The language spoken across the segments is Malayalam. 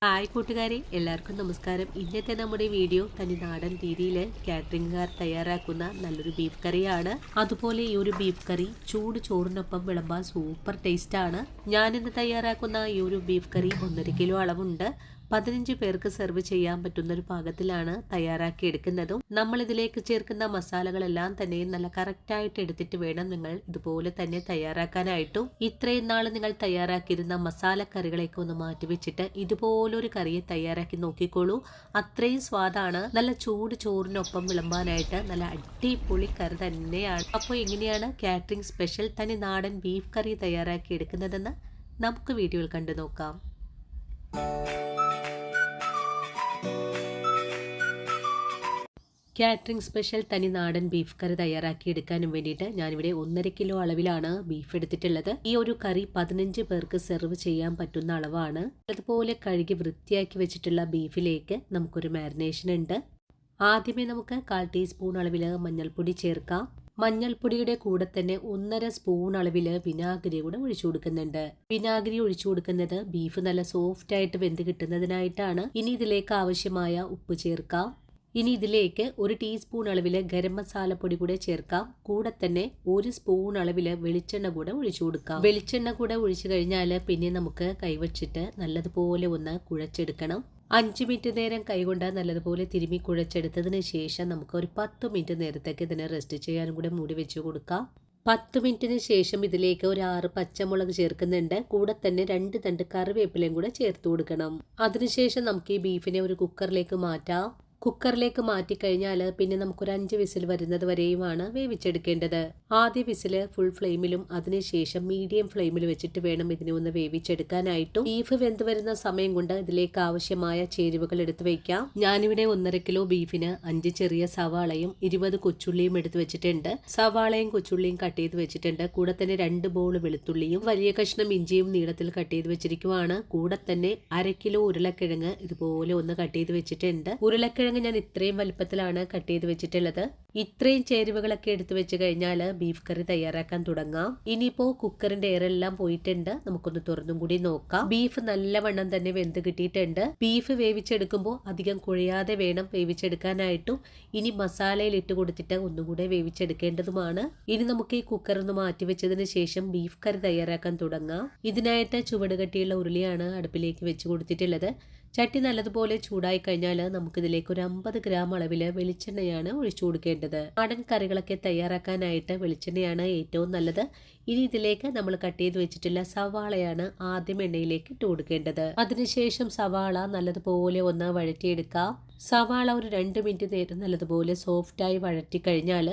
ഹായ് കൂട്ടുകാരെ, എല്ലാവർക്കും നമസ്കാരം. ഇന്നത്തെ നമ്മുടെ വീഡിയോ തനി നാടൻ രീതിയിൽ കാറ്ററിംഗുകാർ തയ്യാറാക്കുന്ന നല്ലൊരു ബീഫ് കറിയാണ്. അതുപോലെ ഈ ഒരു ബീഫ് കറി ചൂട് ചോറിനൊപ്പം വിളമ്പാൻ സൂപ്പർ ടേസ്റ്റാണ്. ഞാനിന്ന് തയ്യാറാക്കുന്ന ഈ ഒരു ബീഫ് കറി 1.5 കിലോ അളവുണ്ട്. 15 പേർക്ക് സെർവ് ചെയ്യാൻ പറ്റുന്ന ഒരു പാകത്തിലാണ് തയ്യാറാക്കി എടുക്കുന്നതും. നമ്മൾ ഇതിലേക്ക് ചേർക്കുന്ന മസാലകളെല്ലാം തന്നെ നല്ല കറക്റ്റായിട്ട് എടുത്തിട്ട് വേണം നിങ്ങൾ ഇതുപോലെ തന്നെ തയ്യാറാക്കാനായിട്ടും. ഇത്രയും നാൾ നിങ്ങൾ തയ്യാറാക്കിയിരുന്ന മസാലക്കറികളെയൊക്കെ ഒന്ന് മാറ്റിവെച്ചിട്ട് ഇതുപോലൊരു കറിയെ തയ്യാറാക്കി നോക്കിക്കോളൂ. അത്രയും സ്വാദാണ്. നല്ല ചൂട് ചോറിനൊപ്പം വിളമ്പാനായിട്ട് നല്ല അടിപൊളി കറി തന്നെയാണ്. അപ്പോൾ എങ്ങനെയാണ് കാറ്ററിംഗ് സ്പെഷ്യൽ തനി നാടൻ ബീഫ് കറി തയ്യാറാക്കി എടുക്കുന്നതെന്ന് നമുക്ക് വീഡിയോയിൽ കണ്ടു നോക്കാം. കാറ്ററിംഗ് സ്പെഷ്യൽ തനി നാടൻ ബീഫ് കറി തയ്യാറാക്കി എടുക്കാനും വേണ്ടിയിട്ട് ഞാനിവിടെ 1.5 കിലോ അളവിലാണ് ബീഫ് എടുത്തിട്ടുള്ളത്. ഈ ഒരു കറി 15 പേർക്ക് സെർവ് ചെയ്യാൻ പറ്റുന്ന അളവാണ്. അതുപോലെ കഴുകി വൃത്തിയാക്കി വെച്ചിട്ടുള്ള ബീഫിലേക്ക് നമുക്കൊരു മാരിനേഷൻ ഉണ്ട്. ആദ്യമേ നമുക്ക് 1/4 ടീസ്പൂൺ അളവിൽ മഞ്ഞൾപ്പൊടി ചേർക്കാം. മഞ്ഞൾപ്പൊടിയുടെ കൂടെ തന്നെ 1.5 സ്പൂൺ അളവിൽ വിനാഗിരി കൂടെ ഒഴിച്ചു കൊടുക്കുന്നുണ്ട്. വിനാഗിരി ഒഴിച്ചു കൊടുക്കുന്നത് ബീഫ് നല്ല സോഫ്റ്റ് ആയിട്ട് വെന്ത് കിട്ടുന്നതിനായിട്ടാണ്. ഇനി ഇതിലേക്ക് ആവശ്യമായ ഉപ്പ് ചേർക്കാം. ഇനി ഇതിലേക്ക് 1 ടീസ്പൂൺ അളവിൽ ഗരം മസാല പൊടി കൂടെ ചേർക്കാം. കൂടെ തന്നെ 1 സ്പൂൺ അളവിൽ വെളിച്ചെണ്ണ കൂടെ ഒഴിച്ചു കൊടുക്കാം. വെളിച്ചെണ്ണ കൂടെ ഒഴിച്ചു കഴിഞ്ഞാൽ പിന്നെ നമുക്ക് കൈവച്ചിട്ട് നല്ലതുപോലെ ഒന്ന് കുഴച്ചെടുക്കണം. 5 മിനിറ്റ് നേരം കൈകൊണ്ട് നല്ലതുപോലെ തിരുമ്മി കുഴച്ചെടുത്തതിന് ശേഷം നമുക്ക് ഒരു 10 മിനിറ്റ് നേരത്തേക്ക് ഇതിനെ റെസ്റ്റ് ചെയ്യാനും കൂടെ മൂടി വെച്ച് കൊടുക്കാം. 10 മിനിറ്റിന് ശേഷം ഇതിലേക്ക് ഒരു 6 പച്ചമുളക് ചേർക്കുന്നുണ്ട്. കൂടെ തന്നെ 2 തണ്ട് കറിവേപ്പിലയും കൂടെ ചേർത്ത് കൊടുക്കണം. അതിനുശേഷം നമുക്ക് ഈ ബീഫിനെ ഒരു കുക്കറിലേക്ക് മാറ്റാം. കുക്കറിലേക്ക് മാറ്റിക്കഴിഞ്ഞാൽ പിന്നെ നമുക്കൊരു 5 വിസിൽ വരുന്നത് വരെയുമാണ് വേവിച്ചെടുക്കേണ്ടത്. ആദ്യ വിസില് ഫുൾ ഫ്ലെയിമിലും അതിനുശേഷം മീഡിയം ഫ്ലെയിമിൽ വെച്ചിട്ട് വേണം ഇതിനെ ഒന്ന് വേവിച്ചെടുക്കാനായിട്ടും. ബീഫ് വെന്ത് വരുന്ന സമയം കൊണ്ട് ഇതിലേക്ക് ആവശ്യമായ ചേരുവകൾ എടുത്തു വയ്ക്കാം. ഞാനിവിടെ 1.5 കിലോ ബീഫിന് 5 ചെറിയ സവാളയും 20 കൊച്ചുള്ളിയും എടുത്തു വെച്ചിട്ടുണ്ട്. സവാളയും കൊച്ചുള്ളിയും കട്ട് ചെയ്ത് വെച്ചിട്ടുണ്ട്. കൂടെ തന്നെ 2 ബോൾ വെളുത്തുള്ളിയും വലിയ കഷ്ണം ഇഞ്ചിയും നീളത്തിൽ കട്ട് ചെയ്ത് വെച്ചിരിക്കുവാണ്. കൂടെ തന്നെ 1/2 കിലോ ഉരുളക്കിഴങ്ങ് ഇതുപോലെ ഒന്ന് കട്ട് ചെയ്ത് വെച്ചിട്ടുണ്ട്. ഉരുളക്കിഴങ്ങ് ഞാൻ ഇത്രയും വലുപ്പത്തിലാണ് കട്ട് ചെയ്ത് വെച്ചിട്ടുള്ളത്. ഇത്രയും ചേരുവകളൊക്കെ എടുത്തു വെച്ച് കഴിഞ്ഞാൽ ബീഫ് കറി തയ്യാറാക്കാൻ തുടങ്ങാം. ഇനിയിപ്പോ കുക്കറിന്റെ എയറെല്ലാം പോയിട്ടുണ്ട്. നമുക്കൊന്ന് തുറന്നും കൂടി നോക്കാം. ബീഫ് നല്ലവണ്ണം തന്നെ വെന്ത് കിട്ടിയിട്ടുണ്ട്. ബീഫ് വേവിച്ചെടുക്കുമ്പോൾ അധികം കുഴയാതെ വേണം വേവിച്ചെടുക്കാനായിട്ടും. ഇനി മസാലയിൽ ഇട്ട് കൊടുത്തിട്ട് ഒന്നുകൂടെ വേവിച്ചെടുക്കേണ്ടതുമാണ്. ഇനി നമുക്ക് ഈ കുക്കർ ഒന്ന് മാറ്റി വെച്ചതിന് ശേഷം ബീഫ് കറി തയ്യാറാക്കാൻ തുടങ്ങാം. ഇതിനായിട്ട് ചുവട് കട്ടിയുള്ള ഉരുളിയാണ് അടുപ്പിലേക്ക് വെച്ച് കൊടുത്തിട്ടുള്ളത്. ചട്ടി നല്ലതുപോലെ ചൂടായി കഴിഞ്ഞാൽ നമുക്കിതിലേക്ക് ഒരു 50 ഗ്രാം അളവിൽ വെളിച്ചെണ്ണയാണ് ഒഴിച്ചു കൊടുക്കേണ്ടത്. നാടൻ കറികളൊക്കെ തയ്യാറാക്കാനായിട്ട് വെളിച്ചെണ്ണയാണ് ഏറ്റവും നല്ലത്. ഇനി ഇതിലേക്ക് നമ്മൾ കട്ട് ചെയ്ത് വെച്ചിട്ടുള്ള സവാളയാണ് ആദ്യം എണ്ണയിലേക്ക് ഇട്ട് കൊടുക്കേണ്ടത്. അതിനുശേഷം സവാള നല്ലതുപോലെ ഒന്ന് വഴറ്റിയെടുക്കാം. സവാള ഒരു 2 മിനിറ്റ് നേരം നല്ലതുപോലെ സോഫ്റ്റായി വഴറ്റി കഴിഞ്ഞാൽ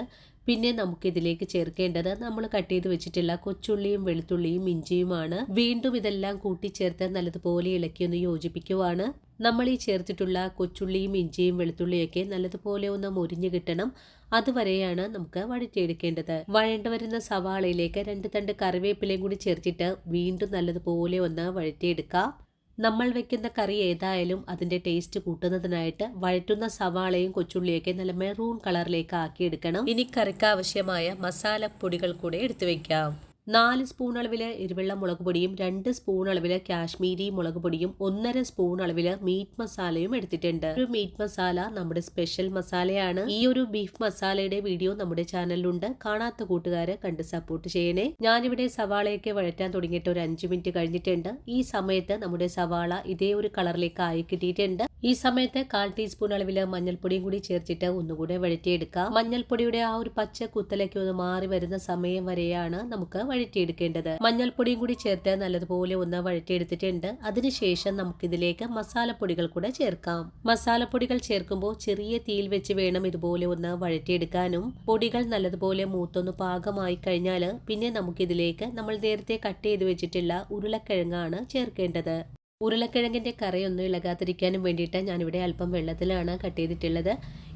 പിന്നെ നമുക്കിതിലേക്ക് ചേർക്കേണ്ടത് നമ്മൾ കട്ട് ചെയ്ത് വെച്ചിട്ടുള്ള കൊച്ചുള്ളിയും വെളുത്തുള്ളിയും ഇഞ്ചിയുമാണ്. വീണ്ടും ഇതെല്ലാം കൂട്ടിച്ചേർത്ത് നല്ലതുപോലെ ഇളക്കി ഒന്ന് യോജിപ്പിക്കുവാണ്. നമ്മൾ ഈ ചേർത്തിട്ടുള്ള കൊച്ചുള്ളിയും ഇഞ്ചിയും വെളുത്തുള്ളിയൊക്കെ നല്ലതുപോലെ ഒന്ന് മൊരിഞ്ഞു കിട്ടണം. അതുവരെയാണ് നമുക്ക് വഴറ്റിയെടുക്കേണ്ടത്. വഴണ്ടു വരുന്ന സവാളയിലേക്ക് 2 തണ്ട് കറിവേപ്പിലയും കൂടി ചേർത്തിട്ട് വീണ്ടും നല്ലതുപോലെ ഒന്ന് വഴറ്റിയെടുക്കാം. നമ്മൾ വെക്കുന്ന കറി ഏതായാലും അതിന്റെ ടേസ്റ്റ് കൂട്ടുന്നതിനായിട്ട് വഴറ്റുന്ന സവാളയും കൊച്ചുള്ളിയൊക്കെ നല്ല മെറൂൺ കളറിലേക്ക് ആക്കിയെടുക്കണം. ഇനി കറിക്ക് ആവശ്യമായ മസാലപ്പൊടികൾ കൂടെ എടുത്തു വെക്കാം. 4 സ്പൂൺ അളവിൽ എരിവെള്ള മുളക് പൊടിയും 2 സ്പൂൺ അളവിൽ കാശ്മീരി മുളക് പൊടിയും 1.5 സ്പൂൺ അളവിൽ മീറ്റ് മസാലയും എടുത്തിട്ടുണ്ട്. ഒരു മീറ്റ് മസാല നമ്മുടെ സ്പെഷ്യൽ മസാലയാണ്. ഈ ഒരു ബീഫ് മസാലയുടെ വീഡിയോ നമ്മുടെ ചാനലിലുണ്ട്. കാണാത്ത കൂട്ടുകാരെ കണ്ട് സപ്പോർട്ട് ചെയ്യണേ. ഞാനിവിടെ സവാളയൊക്കെ വഴറ്റാൻ തുടങ്ങിയിട്ട് ഒരു 5 മിനിറ്റ് കഴിഞ്ഞിട്ടുണ്ട്. ഈ സമയത്ത് നമ്മുടെ സവാള ഇതേ ഒരു കളറിലേക്ക് ആയി കിട്ടിയിട്ടുണ്ട്. ഈ സമയത്ത് 1/4 ടീസ്പൂൺ അളവിൽ മഞ്ഞൾപ്പൊടിയും കൂടി ചേർത്തിട്ട് ഒന്നുകൂടെ വഴറ്റിയെടുക്കാം. മഞ്ഞൾപ്പൊടിയുടെ ആ ഒരു പച്ച കുത്തലൊക്കെ ഒന്ന് മാറി വരുന്ന സമയം വരെയാണ് നമുക്ക് വഴറ്റിയെടുക്കേണ്ടത്. മഞ്ഞൾപ്പൊടിയും കൂടി ചേർത്ത് നല്ലതുപോലെ ഒന്ന് വഴറ്റിയെടുത്തിട്ടുണ്ട്. അതിനുശേഷം നമുക്കിതിലേക്ക് മസാലപ്പൊടികൾ കൂടെ ചേർക്കാം. മസാലപ്പൊടികൾ ചേർക്കുമ്പോൾ ചെറിയ തീയിൽ വെച്ച് വേണം ഇതുപോലെ ഒന്ന് വഴറ്റിയെടുക്കാനും. പൊടികൾ നല്ലതുപോലെ മൂത്തൊന്ന് പാകമായി കഴിഞ്ഞാൽ പിന്നെ നമുക്കിതിലേക്ക് നമ്മൾ നേരത്തെ കട്ട് ചെയ്ത് വെച്ചിട്ടുള്ള ഉരുളക്കിഴങ്ങാണ് ചേർക്കേണ്ടത്. ഉരുളക്കിഴങ്ങിന്റെ കറിയൊന്നും ഇളകാതിരിക്കാനും വേണ്ടിയിട്ട് ഞാനിവിടെ അല്പം വെള്ളത്തിലാണ് കട്ട് ചെയ്തിട്ടുള്ളത്.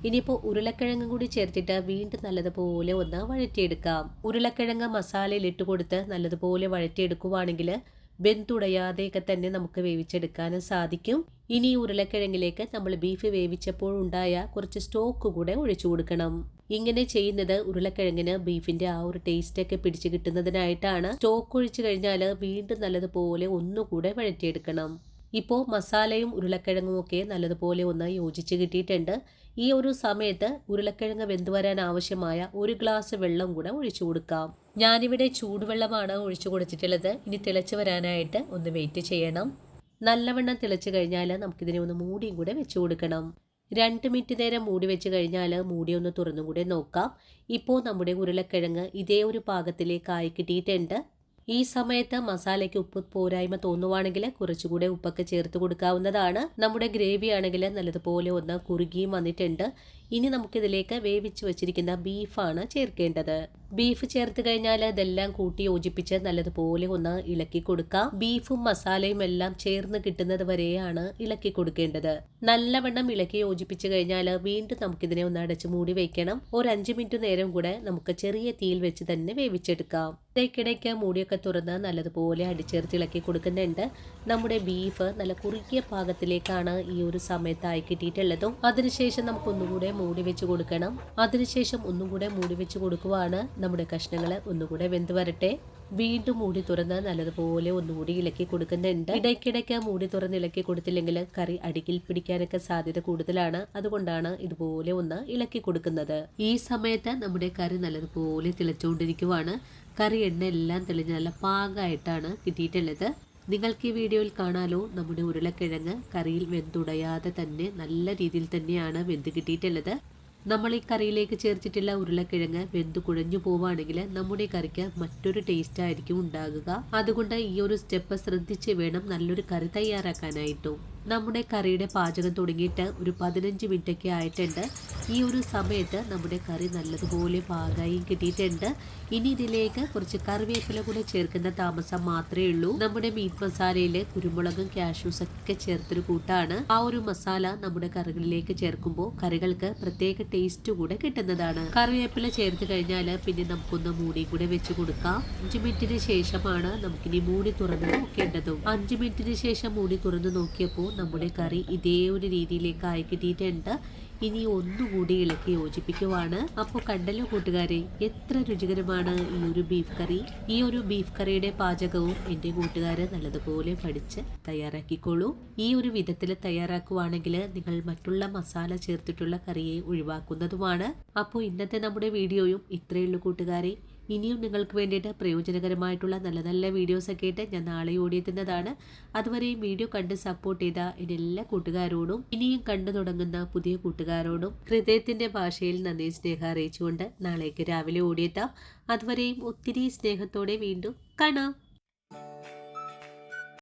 ഇനിയിപ്പോൾ ഉരുളക്കിഴങ്ങും കൂടി ചേർത്തിട്ട് വീണ്ടും നല്ലതുപോലെ ഒന്ന് വഴറ്റിയെടുക്കാം. ഉരുളക്കിഴങ്ങ് മസാലയിൽ ഇട്ട് കൊടുത്ത് നല്ലതുപോലെ വഴറ്റിയെടുക്കുവാണെങ്കിൽ വെന്തുടയാതെയൊക്കെ തന്നെ നമുക്ക് വേവിച്ചെടുക്കാനും സാധിക്കും. ഇനി ഉരുളക്കിഴങ്ങിലേക്ക് നമ്മൾ ബീഫ് വേവിച്ചപ്പോൾ ഉണ്ടായ കുറച്ച് സ്റ്റോക്ക് കൂടെ ഒഴിച്ചു കൊടുക്കണം. ഇങ്ങനെ ചെയ്യുന്നത് ഉരുളക്കിഴങ്ങിന് ബീഫിന്റെ ആ ഒരു ടേസ്റ്റ് ഒക്കെ പിടിച്ചു കിട്ടുന്നതിനായിട്ടാണ്. സ്റ്റോക്ക് ഒഴിച്ചു കഴിഞ്ഞാൽ വീണ്ടും നല്ലതുപോലെ ഒന്നുകൂടെ വഴറ്റിയെടുക്കണം. ഇപ്പോൾ മസാലയും ഉരുളക്കിഴങ്ങും ഒക്കെ നല്ലതുപോലെ ഒന്ന് യോജിച്ച് കിട്ടിയിട്ടുണ്ട്. ഈ ഒരു സമയത്ത് ഉരുളക്കിഴങ്ങ് വെന്ത് വരാൻ ആവശ്യമായ 1 ഗ്ലാസ് വെള്ളം കൂടെ ഒഴിച്ചു കൊടുക്കാം. ഞാനിവിടെ ചൂടുവെള്ളമാണ് ഒഴിച്ചു കൊടുത്തിട്ടുള്ളത്. ഇനി തിളച്ച് വരാനായിട്ട് ഒന്ന് വെയിറ്റ് ചെയ്യണം. നല്ലവണ്ണം തിളച്ച് കഴിഞ്ഞാൽ നമുക്കിതിനെ ഒന്ന് മൂടിയും കൂടെ വെച്ച് കൊടുക്കണം. 2 മിനിറ്റ് നേരം മൂടി വെച്ച് കഴിഞ്ഞാൽ മൂടി ഒന്ന് തുറന്നും കൂടെ നോക്കാം. ഇപ്പോൾ നമ്മുടെ ഉരുളക്കിഴങ്ങ് ഇതേ ഒരു പാകത്തിലേക്കായി കിട്ടിയിട്ടുണ്ട്. ഈ സമയത്ത് മസാലയ്ക്ക് ഉപ്പ് പോരായ്മ തോന്നുവാണെങ്കിൽ കുറച്ചുകൂടെ ഉപ്പൊക്കെ ചേർത്ത് കൊടുക്കാവുന്നതാണ്. നമ്മുടെ ഗ്രേവി ആണെങ്കിൽ നല്ലതുപോലെ ഒന്ന് കുറുകിയും വന്നിട്ടുണ്ട്. ഇനി നമുക്കിതിലേക്ക് വേവിച്ച് വെച്ചിരിക്കുന്ന ബീഫാണ് ചേർക്കേണ്ടത്. ബീഫ് ചേർത്ത് കഴിഞ്ഞാൽ ഇതെല്ലാം കൂട്ടി യോജിപ്പിച്ച് നല്ലതുപോലെ ഒന്ന് ഇളക്കി കൊടുക്കാം. ബീഫും മസാലയും എല്ലാം ചേർന്ന് കിട്ടുന്നത് വരെയാണ് ഇളക്കി കൊടുക്കേണ്ടത്. നല്ലവണ്ണം ഇളക്കി യോജിപ്പിച്ച് കഴിഞ്ഞാൽ വീണ്ടും നമുക്കിതിനെ ഒന്ന് അടച്ചു മൂടി വെക്കണം. ഒരു 5 മിനിറ്റ് നേരം കൂടെ നമുക്ക് ചെറിയ തീയിൽ വെച്ച് തന്നെ വേവിച്ചെടുക്കാം. ഇടയ്ക്കിടയ്ക്ക് മൂടിയൊക്കെ തുറന്ന് നല്ലതുപോലെ അടിച്ചേർത്ത് ഇളക്കി കൊടുക്കുന്നുണ്ട്. നമ്മുടെ ബീഫ് നല്ല കുറുകിയ പാകത്തിലേക്കാണ് ഈ ഒരു സമയത്തായി കിട്ടിയിട്ടുള്ളതും. അതിനുശേഷം നമുക്കൊന്നുകൂടെ മൂടി വെച്ച് കൊടുക്കണം. അതിനുശേഷം ഒന്നും കൂടെ മൂടി വെച്ച് കൊടുക്കുവാണ്. നമ്മുടെ കഷ്ണങ്ങൾ ഒന്നുകൂടെ വെന്ത് വരട്ടെ. വീണ്ടും മൂടി തുറന്ന് നല്ലതുപോലെ ഒന്നുകൂടി ഇളക്കി കൊടുക്കുന്നുണ്ട്. ഇടയ്ക്കിടയ്ക്ക് മൂടി തുറന്ന് ഇളക്കി കൊടുത്തില്ലെങ്കിൽ കറി അടിയിൽ പിടിക്കാനൊക്കെ സാധ്യത കൂടുതലാണ്. അതുകൊണ്ടാണ് ഇതുപോലെ ഒന്ന് ഇളക്കി കൊടുക്കുന്നത്. ഈ സമയത്ത് നമ്മുടെ കറി നല്ലതുപോലെ തിളച്ചുകൊണ്ടിരിക്കുവാണ്. കറി എണ്ണ എല്ലാം തെളിഞ്ഞ് നല്ല പാകമായിട്ടാണ് കിട്ടിയിട്ടുള്ളത്. നിങ്ങൾക്ക് ഈ വീഡിയോയിൽ കാണാലോ, നമ്മുടെ ഉരുളക്കിഴങ്ങ് കറിയിൽ വെന്തുടയാതെ തന്നെ നല്ല രീതിയിൽ തന്നെയാണ് വെന്ത് കിട്ടിയിട്ടുള്ളത്. നമ്മൾ ഈ കറിയിലേക്ക് ചേർത്തിട്ടുള്ള ഉരുളക്കിഴങ്ങ് വെന്ത് കുഴഞ്ഞു പോവുകയാണെങ്കിൽ നമ്മുടെ കറിക്ക് മറ്റൊരു ടേസ്റ്റ് ആയിരിക്കും ഉണ്ടാകുക. അതുകൊണ്ട് ഈ ഒരു സ്റ്റെപ്പ് ശ്രദ്ധിച്ച് വേണം നല്ലൊരു കറി തയ്യാറാക്കാനായിട്ടും. നമ്മുടെ കറിയുടെ പാചകം തുടങ്ങിയിട്ട് ഒരു 15 മിനിറ്റൊക്കെ ആയിട്ടുണ്ട്. ഈ ഒരു സമയത്ത് നമ്മുടെ കറി നല്ലതുപോലെ പാകമായി കിട്ടിയിട്ടുണ്ട്. ഇനി ഇതിലേക്ക് കുറച്ച് കറിവേപ്പില കൂടെ ചേർക്കുന്ന താമസം മാത്രമേ ഉള്ളൂ. നമ്മുടെ മീറ്റ് മസാലയിൽ കുരുമുളകും കാഷ്യൂസ് ഒക്കെ ചേർത്തൊരു കൂട്ടാണ്. ആ ഒരു മസാല നമ്മുടെ കറികളിലേക്ക് ചേർക്കുമ്പോൾ കറികൾക്ക് പ്രത്യേക ടേസ്റ്റ് കൂടെ കിട്ടുന്നതാണ്. കറിവേപ്പില ചേർത്ത് കഴിഞ്ഞാൽ പിന്നെ നമുക്കൊന്ന് മൂടി കൂടെ വെച്ച് കൊടുക്കാം. 5 മിനിറ്റിന് ശേഷമാണ് നമുക്കിനി മൂടി തുറന്ന് നോക്കേണ്ടതും. 5 മിനിറ്റിന് ശേഷം മൂടി തുറന്ന് നോക്കിയപ്പോൾ നമ്മുടെ കറി ഇതേ ഒരു രീതിയിലേക്ക് കിട്ടിയിട്ടുണ്ട്. ഇനി ഒന്നുകൂടി ഇളക്കി യോജിപ്പിക്കുവാണ്. അപ്പോൾ കണ്ടല്ലോ കൂട്ടുകാരെ, എത്ര രുചികരമാണ് ഈ ഒരു ബീഫ് കറി. ഈ ഒരു ബീഫ് കറിയുടെ പാചകവും എൻ്റെ കൂട്ടുകാര് നല്ലതുപോലെ പഠിച്ച് തയ്യാറാക്കിക്കോളൂ. ഈ ഒരു വിധത്തിൽ തയ്യാറാക്കുവാണെങ്കിൽ നിങ്ങൾ മറ്റുള്ള മസാല ചേർത്തിട്ടുള്ള കറിയെ ഒഴിവാക്കുന്നതുമാണ്. അപ്പോൾ ഇന്നത്തെ നമ്മുടെ വീഡിയോയും ഇത്രയുള്ളൂ കൂട്ടുകാരെ. ഇനിയും നിങ്ങൾക്ക് വേണ്ടിയിട്ട് പ്രയോജനകരമായിട്ടുള്ള നല്ല നല്ല വീഡിയോസൊക്കെ ആയിട്ട് ഞാൻ നാളെ ഓടിയെത്തുന്നതാണ്. അതുവരെയും വീഡിയോ കണ്ട് സപ്പോർട്ട് ചെയ്ത എൻ്റെ എല്ലാ കൂട്ടുകാരോടും ഇനിയും കണ്ടു തുടങ്ങുന്ന പുതിയ കൂട്ടുകാരോടും ഹൃദയത്തിൻ്റെ ഭാഷയിൽ നന്ദി സ്നേഹം അറിയിച്ചുകൊണ്ട് നാളേക്ക് രാവിലെ ഓടിയെത്താം. അതുവരെയും ഒത്തിരി സ്നേഹത്തോടെ വീണ്ടും കാണാം.